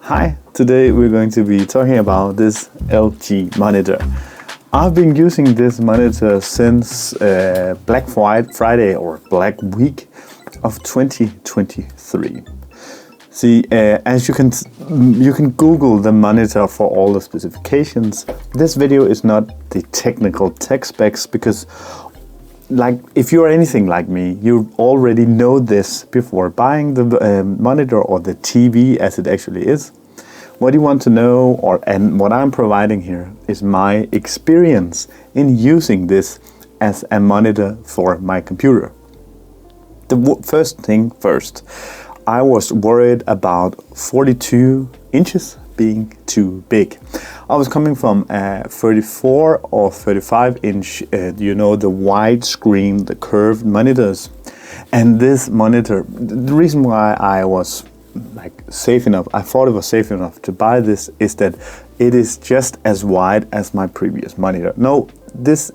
Hi, today we're going to be talking about this LG monitor. I've been using this monitor since Black Friday or Black Week of 2023. See, as you can Google the monitor for all the specifications. This video is not the technical tech specs because like if you're anything like me, you already know this before buying the monitor or the TV as it actually is. What you want to know, and what I'm providing here, is my experience in using this as a monitor for my computer. The first thing first, I was worried about 42 inches being too big. I was coming from a 34 or 35 inch, the wide screen, the curved monitors. And this monitor, the reason why I was safe enough, I thought it was safe enough to buy this, is that it is just as wide as my previous monitor. No, this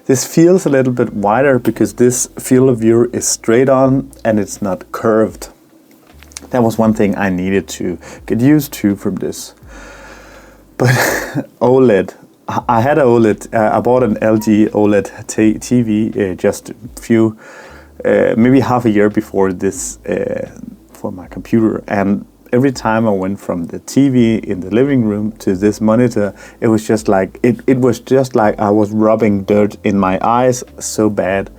feels a little bit wider because this field of view is straight on and it's not curved. That was one thing I needed to get used to from this. But OLED, I had an OLED, I bought an LG OLED TV just a few, maybe half a year before this for my computer. And every time I went from the TV in the living room to this monitor, it was just like, it was just like I was rubbing dirt in my eyes so bad.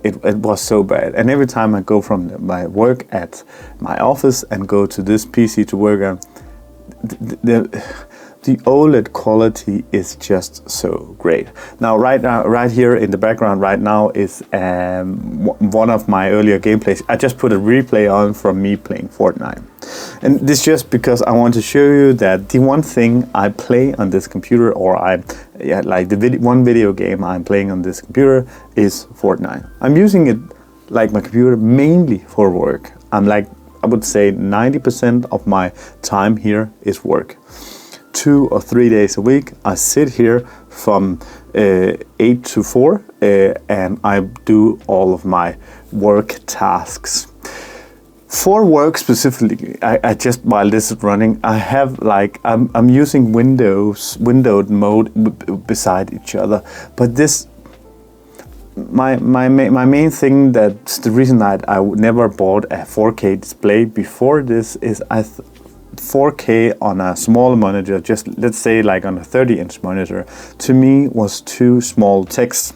It was so bad. And every time I go from my work at my office and go to this PC to work on, the OLED quality is just so great. Now, right here in the background right now is one of my earlier gameplays. I just put a replay on from me playing Fortnite. And this just because I want to show you that the one thing I play on this computer, or one video game I'm playing on this computer is Fortnite. I'm using it like my computer mainly for work. I would say 90% of my time here is work. 2 or 3 days a week, I sit here from 8 to 4 and I do all of my work tasks. For work specifically, I just, while this is running, I have I'm using windowed mode beside each other. But this, my main thing, that's the reason that I never bought a 4K display before this, is 4K on a small monitor, just let's say like on a 30-inch monitor, to me was too small text.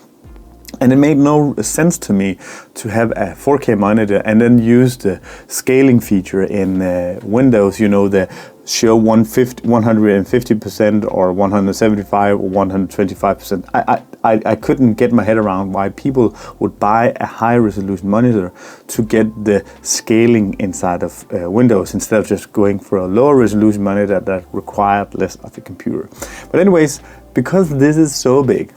And it made no sense to me to have a 4K monitor and then use the scaling feature in Windows, the show 150% or 175 or 125%. I couldn't get my head around why people would buy a high resolution monitor to get the scaling inside of Windows instead of just going for a lower resolution monitor that required less of the computer. But anyways, because this is so big,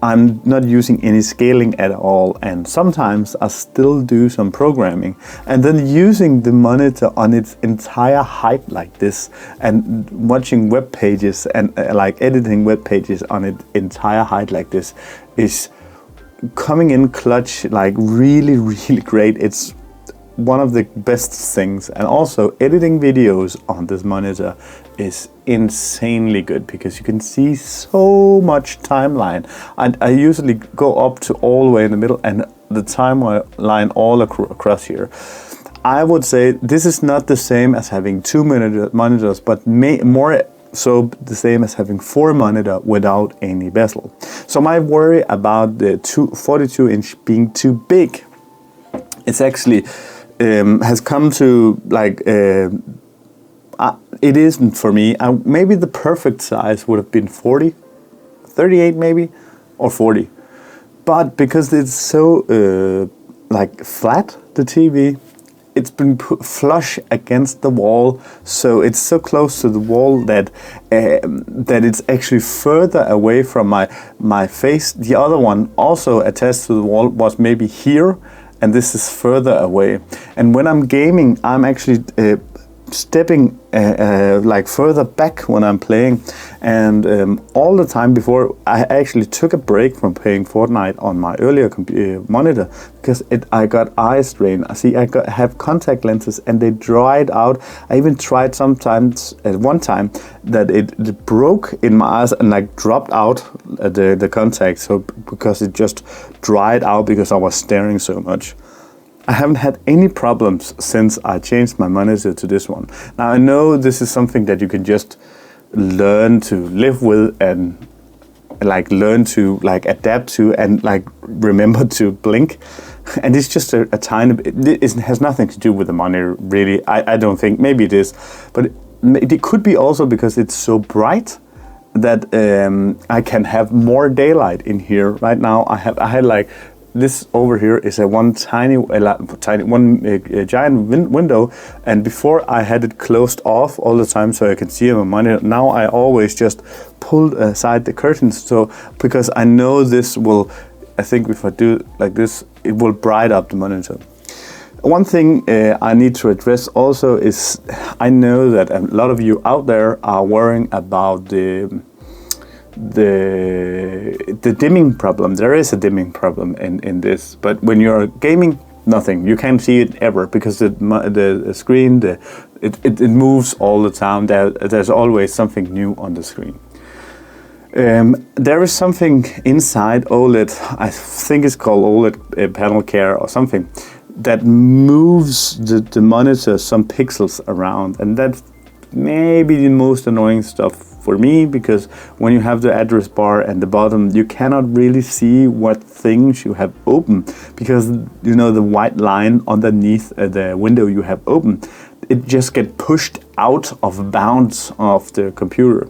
I'm not using any scaling at all, and sometimes I still do some programming, and then using the monitor on its entire height like this and watching web pages and editing web pages on its entire height like this is coming in clutch, really, really great. It's one of the best things. And also editing videos on this monitor is insanely good because you can see so much timeline. I usually go up to all the way in the middle and the timeline all across here. I would say this is not the same as having 2 monitors, but more so the same as having 4 monitors without any bezel. So my worry about the 42 inch being too big, it's actually has come to it isn't for me. Maybe the perfect size would have been 40, 38 maybe, or 40. But because it's so flat, the TV, it's been put flush against the wall, so it's so close to the wall that it's actually further away from my face. The other one, also attached to the wall, was maybe here, and this is further away. And when I'm gaming, I'm actually stepping like further back when I'm playing, and all the time before I actually took a break from playing Fortnite on my earlier monitor because I got eye strain. I have contact lenses and they dried out. I even tried sometimes at one time that it broke in my eyes and like dropped out the contact, so because it just dried out because I was staring so much. I haven't had any problems since I changed my monitor to this one. Now I know this is something that you can just learn to live with and like learn to like adapt to and like remember to blink. And it's just a tiny bit, it has nothing to do with the monitor really. I don't think, maybe it is, but it could be also because it's so bright that I can have more daylight in here. Right now I had like, this over here is a giant window, and before I had it closed off all the time so I could see my monitor. Now I always just pull aside the curtains, so because I know this will, I think if I do like this, it will brighten up the monitor. One thing I need to address also is I know that a lot of you out there are worrying about the dimming problem. There is a dimming problem in this, but when you're gaming, nothing. You can't see it ever because the screen, it moves all the time. There's always something new on the screen. There is something inside OLED, I think it's called OLED panel care or something, that moves the monitor some pixels around, and that's maybe the most annoying stuff for me, because when you have the address bar at the bottom, you cannot really see what things you have open, because you know the white line underneath the window you have open, it just gets pushed out of bounds of the computer.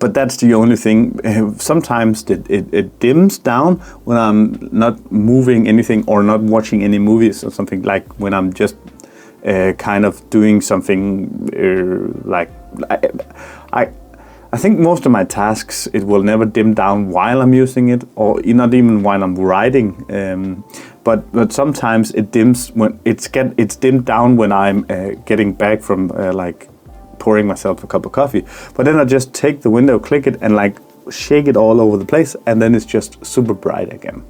But that's the only thing. Sometimes it dims down when I'm not moving anything or not watching any movies or something, like when I'm just kind of doing something like I think most of my tasks, it will never dim down while I'm using it, or not even while I'm writing. But sometimes it dims when it's dimmed down when I'm getting back from like pouring myself a cup of coffee. But then I just take the window, click it, and like shake it all over the place, and then it's just super bright again.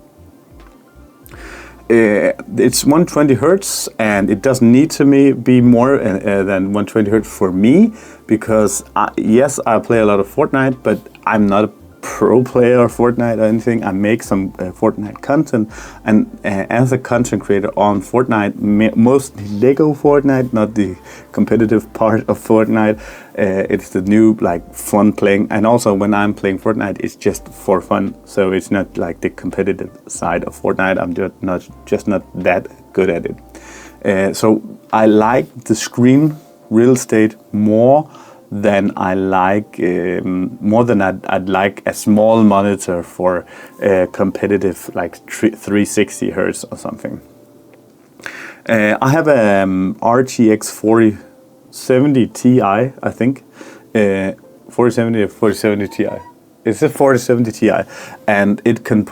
It's 120 Hertz, and it doesn't need to be more than 120 Hertz for me, because yes, I play a lot of Fortnite, but I'm not a pro player of Fortnite or anything. I make some Fortnite content, and as a content creator on Fortnite, mostly Lego Fortnite, not the competitive part of Fortnite. It's the new like fun playing, and also when I'm playing Fortnite, it's just for fun, so it's not like the competitive side of Fortnite. I'm just not that good at it. So I like the screen real estate more than I like I'd like a small monitor for competitive like 360 Hertz or something. I have a RTX 4070 Ti, I think. 4070 or 4070 Ti. It's a 4070 Ti, and it can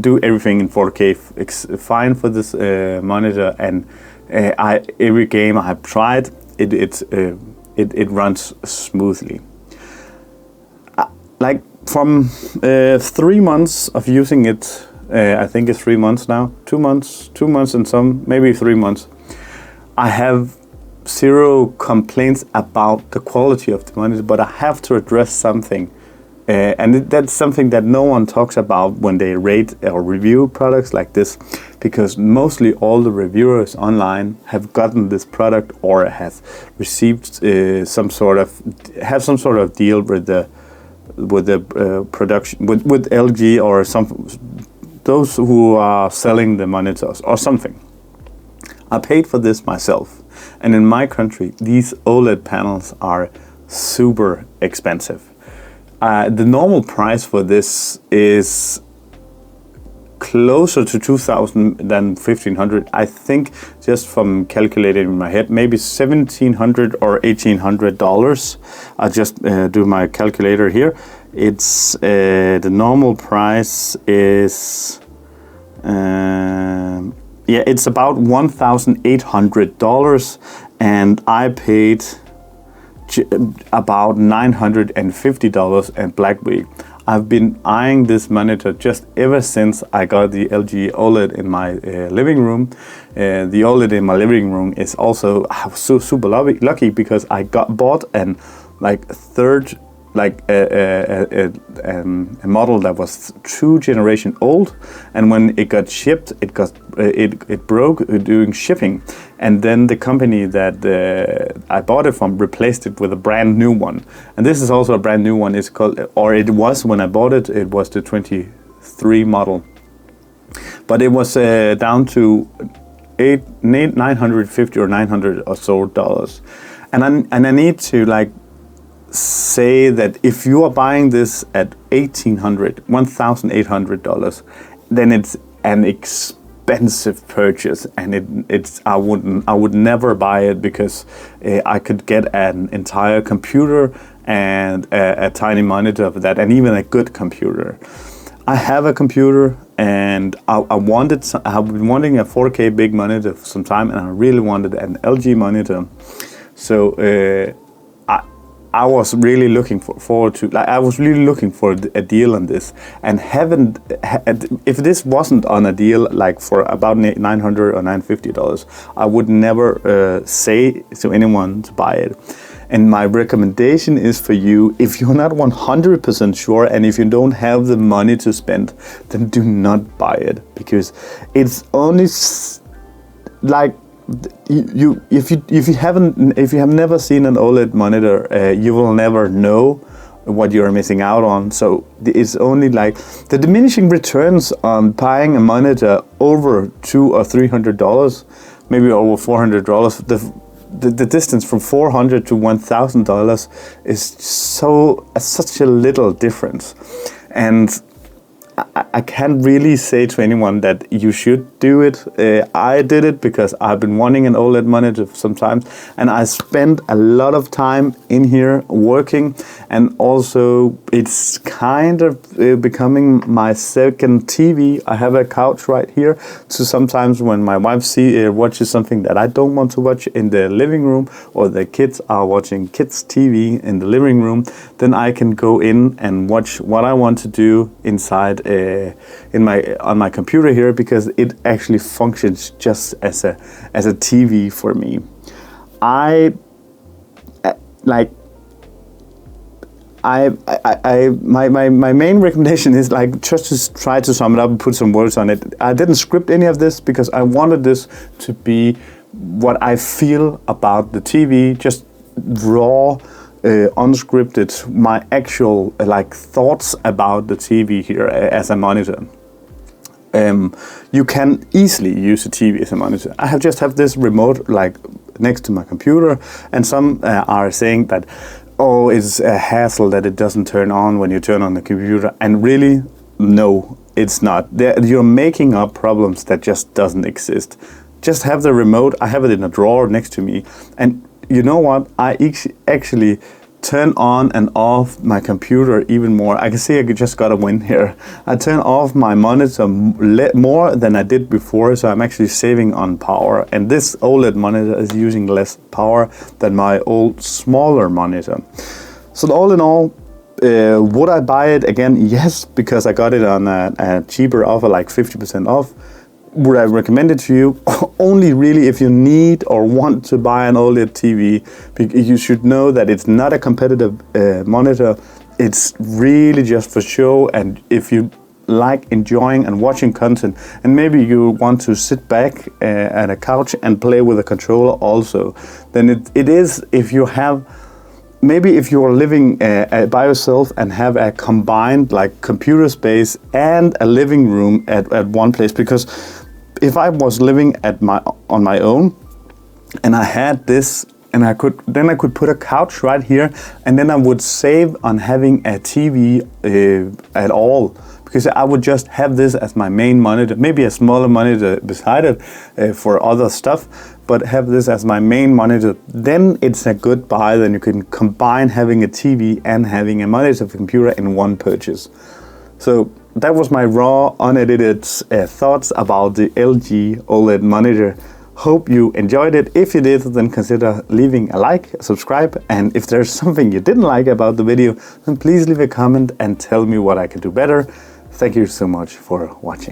do everything in 4K. It's fine for this monitor, and every game I have tried, it runs smoothly. Like from 3 months of using it, I think it's 3 months now, 2 months and some, maybe 3 months, I have zero complaints about the quality of the monitor, but I have to address something. And that's something that no one talks about when they rate or review products like this, because mostly all the reviewers online have gotten this product or have received some sort of deal with the production with LG or those who are selling the monitors or something. I paid for this myself, and in my country, these OLED panels are super expensive. The normal price for this is closer to 2,000 than 1,500. I think, just from calculating in my head, maybe $1,700 or $1,800. I'll just do my calculator here. It's the normal price is it's about $1,800, and I paid about $950 in Black Week. I've been eyeing this monitor just ever since I got the LG OLED in my living room. The OLED in my living room is also, I was so super lucky because I bought an third a model that was 2 generations old, and when it got shipped, it broke during shipping, and then the company that I bought it from replaced it with a brand new one. And this is also a brand new one. It's called, or it was when I bought it, it was the 23 model, but it was down to $950 or $900 or so dollars, and I need to say that if you are buying this at $1,800, then it's an expensive purchase, and I would never buy it, because I could get an entire computer and a tiny monitor for that, and even a good computer. I have a computer, and I've been wanting a 4K big monitor for some time, and I really wanted an LG monitor. So I was really looking for a deal on this, and if this wasn't on a deal for about $900 or $950, I would never say to anyone to buy it. And my recommendation is for you, if you're not 100% sure and if you don't have the money to spend, then do not buy it, because it's only if you have never seen an OLED monitor, you will never know what you're missing out on. So it's only the diminishing returns on buying a monitor over $200 or $300, maybe over $400. The distance from $400 to $1,000 is such a little difference, and I can't really say to anyone that you should do it. I did it because I've been wanting an OLED monitor for some time, and I spend a lot of time in here working, and also it's kind of becoming my second TV. I have a couch right here, so sometimes when my wife watches something that I don't want to watch in the living room, or the kids are watching kids TV in the living room, then I can go in and watch what I want to do inside on my computer here, because it actually functions just as a TV for me. My main recommendation is just to try to sum it up and put some words on it. I didn't script any of this because I wanted this to be what I feel about the TV, just raw, unscripted, my actual thoughts about the TV here as a monitor. You can easily use a TV as a monitor. I just have this remote next to my computer, and some are saying that, oh, it's a hassle that it doesn't turn on when you turn on the computer, and really, no, it's not. You're making up problems that just doesn't exist. Just have the remote. I have it in a drawer next to me, and you know what? I actually turn on and off my computer even more. I can see I just got a win here. I turn off my monitor more than I did before, so I'm actually saving on power. And this OLED monitor is using less power than my old smaller monitor. So all in all, would I buy it again? Yes, because I got it on a cheaper offer, 50% off. Would I recommend it to you? Only really if you need or want to buy an OLED TV. You should know that it's not a competitive monitor. It's really just for show, and if you like enjoying and watching content, and maybe you want to sit back at a couch and play with a controller also, then it is. If you have, maybe if you're living by yourself and have a combined computer space and a living room at one place, because if I was living on my own and I had this, and I could put a couch right here, and then I would save on having a TV at all, because I would just have this as my main monitor, maybe a smaller monitor beside it for other stuff, but have this as my main monitor. Then it's a good buy. Then you can combine having a TV and having a monitor computer in one purchase. So that was my raw, unedited thoughts about the LG OLED monitor. Hope you enjoyed it. If you did, then consider leaving a like, subscribe, and if there's something you didn't like about the video, then please leave a comment and tell me what I can do better. Thank you so much for watching.